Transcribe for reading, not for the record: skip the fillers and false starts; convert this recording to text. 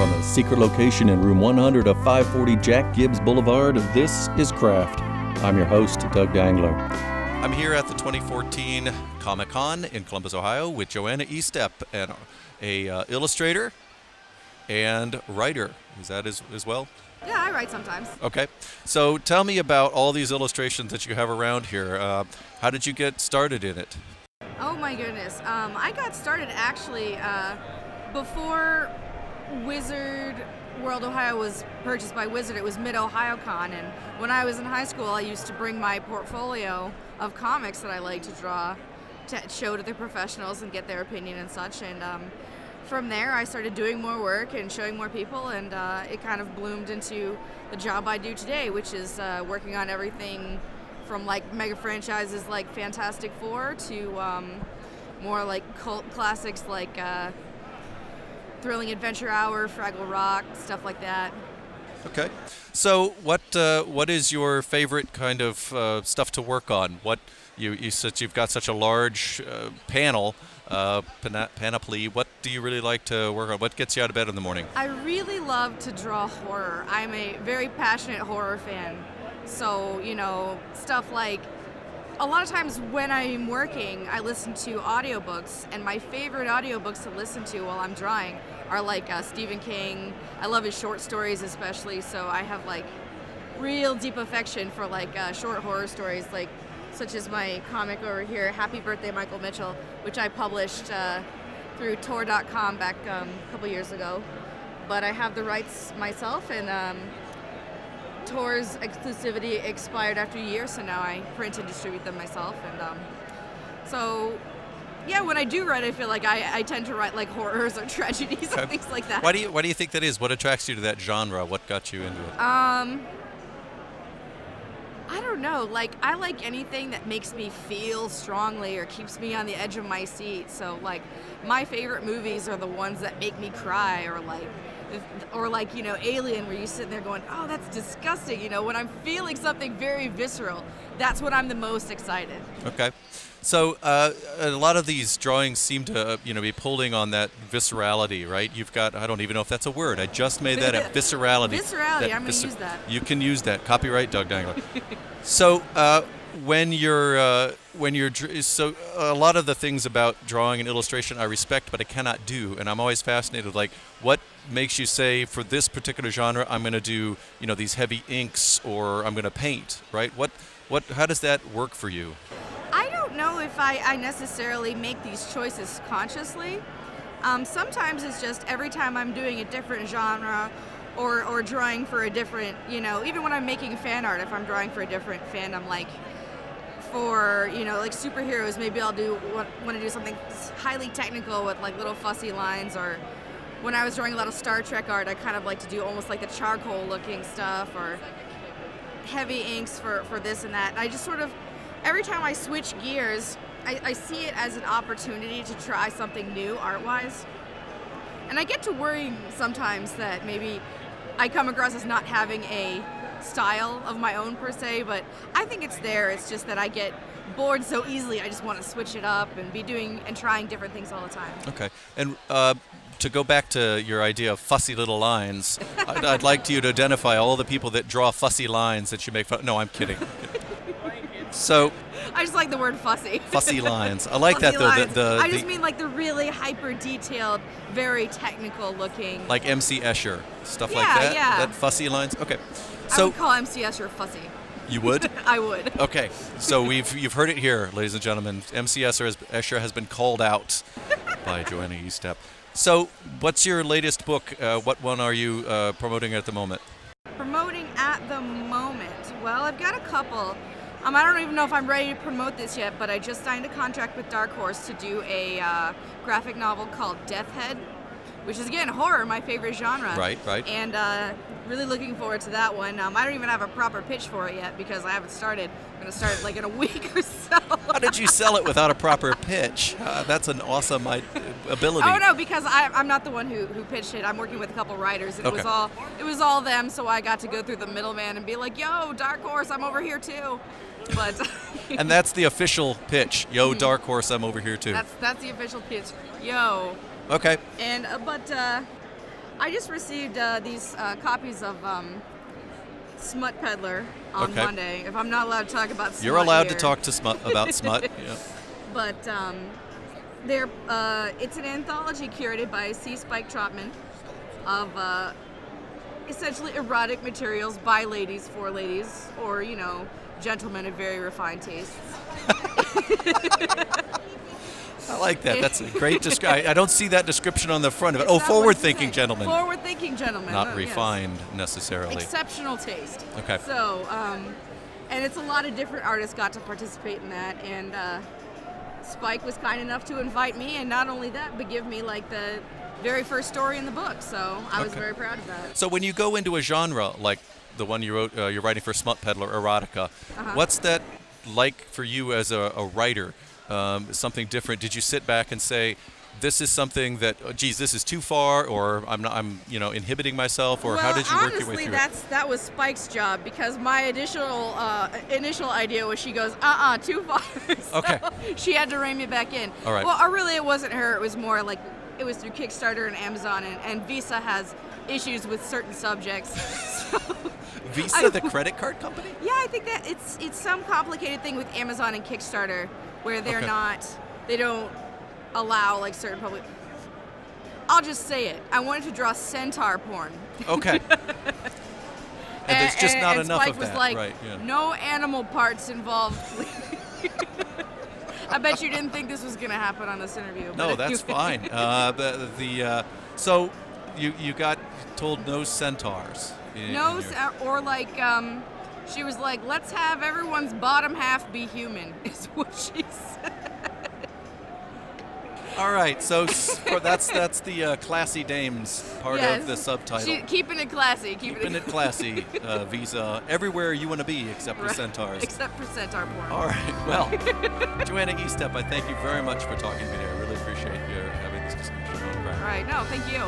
from a secret location in room 100 of 540 Jack Gibbs Boulevard, this is Craft. I'm your host, Doug Dangler. I'm here at the 2014 Comic-Con in Columbus, Ohio with Joanna Estep, and a illustrator and writer. Is that as well? Yeah, I write sometimes. Okay. So tell me about all these illustrations that you have around here. How did you get started in it? Oh my goodness. I got started actually before Wizard World Ohio was purchased by Wizard. It was Mid-Ohio-Con, and when I was in high school I used to bring my portfolio of comics that I like to draw to show to the professionals and get their opinion and such, and from there I started doing more work and showing more people, and it kind of bloomed into the job I do today, which is working on everything from like mega franchises like Fantastic Four to more like cult classics like Thrilling Adventure Hour, Fraggle Rock, stuff like that. Okay. So what is your favorite kind of stuff to work on? What you said you've got such a large panel, panoply. What do you really like to work on? What gets you out of bed in the morning? I really love to draw horror. I'm a very passionate horror fan. So, you know, stuff like, a lot of times when I'm working, I listen to audiobooks, and my favorite audiobooks to listen to while I'm drawing are like Stephen King. I love his short stories especially, so I have like real deep affection for like short horror stories, like such as my comic over here, Happy Birthday Michael Mitchell, which I published through Tor.com back a couple years ago. But I have the rights myself, and Tor's exclusivity expired after a year, so now I print and distribute them myself. And so, yeah, when I do write, I feel like I tend to write like horrors or tragedies and things like that. Why do you think that is? What attracts you to that genre? What got you into it? I don't know. Like, I like anything that makes me feel strongly or keeps me on the edge of my seat. So, like, my favorite movies are the ones that make me cry, or like, you know, Alien, where you sit there going, oh, that's disgusting. You know, when I'm feeling something very visceral, that's when I'm the most excited. Okay. So a lot of these drawings seem to, be pulling on that viscerality, right? You've got, I don't even know if that's a word. I just made that up. Viscerality. Viscerality, I'm going to use that. You can use that. Copyright Doug Dangler. So when you're so a lot of the things about drawing and illustration I respect, but I cannot do, and I'm always fascinated. Like, what makes you say, for this particular genre, I'm going to do, these heavy inks, or I'm going to paint, right? How does that work for you? I don't know if I necessarily make these choices consciously. Sometimes it's just every time I'm doing a different genre or drawing for a different, even when I'm making fan art, if I'm drawing for a different fandom, like for, like superheroes, maybe I'll want to do something highly technical with like little fussy lines, or when I was drawing a lot of Star Trek art, I kind of like to do almost like the charcoal looking stuff, or heavy inks for this and that. And I just sort of, every time I switch gears, I see it as an opportunity to try something new art-wise. And I get to worry sometimes that maybe I come across as not having a style of my own per se, but I think it's there. It's just that I get bored so easily. I just want to switch it up and be doing and trying different things all the time. Okay. And to go back to your idea of fussy little lines, I'd like you to identify all the people that draw fussy lines that you make fun. No, I'm kidding. So I just like the word fussy. Fussy lines. I like fussy that though. I just mean like the really hyper detailed, very technical looking. Like MC Escher, stuff like that. Yeah. That fussy lines. Okay. So I would call MC Escher fussy. You would? I would. Okay. So you've heard it here, ladies and gentlemen. MC Escher has been called out by Joanna Estep. So, what's your latest book? What one are you promoting at the moment? Promoting at the moment? Well, I've got a couple. I don't even know if I'm ready to promote this yet, but I just signed a contract with Dark Horse to do a graphic novel called Death Head, which is, again, horror, my favorite genre. Right. And really looking forward to that one. I don't even have a proper pitch for it yet because I haven't started. I'm going to start like in a week or so. How did you sell it without a proper pitch? That's an awesome ability. Oh, no, because I'm not the one who pitched it. I'm working with a couple writers, and okay. it was all them, so I got to go through the middleman and be like, yo, Dark Horse, I'm over here too. But and that's the official pitch. Yo, Dark Horse, I'm over here too. That's the official pitch. Yo. Okay. And I just received these copies of Smut Peddler on Okay. Monday. If I'm not allowed to talk about smut You're allowed here. to talk to about smut. Yeah. But they're it's an anthology curated by C. Spike Trotman of essentially erotic materials by ladies for ladies, or gentlemen of very refined tastes. I like that. That's a great description. I don't see that description on the front of it. It's Oh, not what forward-thinking it's gentlemen. Forward-thinking gentlemen. Not yes. refined necessarily. Exceptional taste. Okay. So, and it's a lot of different artists got to participate in that, and Spike was kind enough to invite me, and not only that, but give me like the very first story in the book. So I was Okay. very proud of that. So when you go into a genre like the one you wrote, you're writing for Smut Peddler, erotica. What's that like for you as a writer? Something different? Did you sit back and say, "This is something that, oh, geez, this is too far," or I'm inhibiting myself, or how did you work your way honestly, through it? that was Spike's job, because my initial idea was, she goes, too far. So Okay. she had to rein me back in. All right. Well, really, it wasn't her. It was more like it was through Kickstarter and Amazon, and Visa has issues with certain subjects. So, Visa, the credit card company? yeah, I think that it's some complicated thing with Amazon and Kickstarter where they're Okay. they don't allow like certain public. I'll just say it. I wanted to draw centaur porn. Okay. And there's just not and enough Spike of was that, like, right? Yeah. no animal parts involved. I bet you didn't think this was going to happen on this interview. No, but that's anyway. fine. So you got told no centaurs. No, or like, she was like, let's have everyone's bottom half be human, is what she said. All right, so that's the classy dames part Yes. of the subtitle. Keeping it classy. Keeping it classy, Visa. Everywhere you want to be except for Right. centaurs. Except for centaur porn. All right, well, Joanna Estep, I thank you very much for talking to me today. I really appreciate you having this discussion. All right, no, thank you.